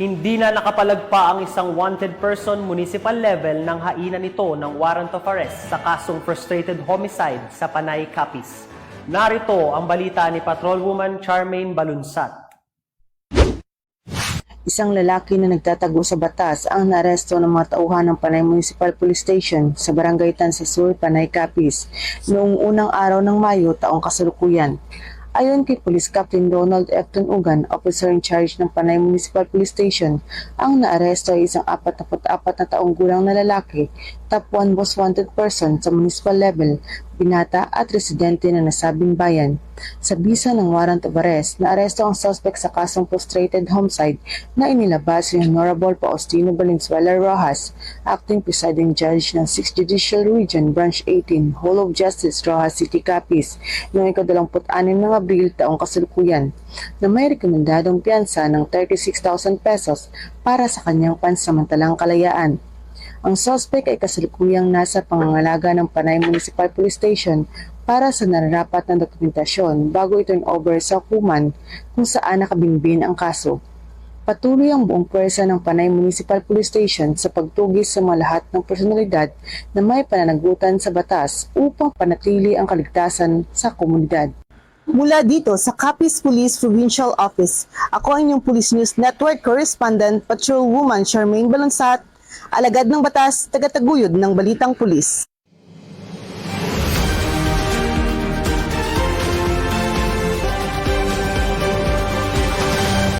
Hindi na nakapalagpa ang isang wanted person municipal level ng hainan nito ng warrant of arrest sa kasong frustrated homicide sa Panay, Capiz. Narito ang balita ni Patrolwoman Charmaine Balunsat. Isang lalaki na nagtatago sa batas ang naaresto ng mga tauhan ng Panay Municipal Police Station sa Barangay Tansa Sur, Panay, Capiz noong unang araw ng Mayo taong kasalukuyan. Ayon kay Police Captain Ronald F. Tunugan, officer in charge ng Panay Municipal Police Station, ang naaresto ay isang 44 na taong gulang na lalaki, top 1 most wanted person sa municipal level, binata at residente ng nasabing bayan. Sa bisa ng warrant of arrest, naaresto ang suspect sa kasong frustrated homicide na inilabas ni Honorable Faustino Valenzuela Rojas, acting presiding judge ng 6th Judicial Region, Branch 18, Hall of Justice, Rojas City, Capiz, noong 26 ng Abril taong kasalukuyan, na may rekomendadong piyansa ng 36,000 pesos para sa kanyang pansamantalang kalayaan. Ang suspect ay kasalukuyang nasa pangangalaga ng Panay Municipal Police Station para sa nararapat na dokumentasyon bago i-turn over sa hukuman kung saan nakabinbin ang kaso. Patuloy ang buong pwersa ng Panay Municipal Police Station sa pagtugis sa mga lahat ng personalidad na may pananagutan sa batas upang panatili ang kaligtasan sa komunidad. Mula dito sa Capiz Police Provincial Office, ako ang inyong Police News Network Correspondent Patrolwoman Charmaine Balunsat, alagad ng batas, tagataguyod ng balitang pulis.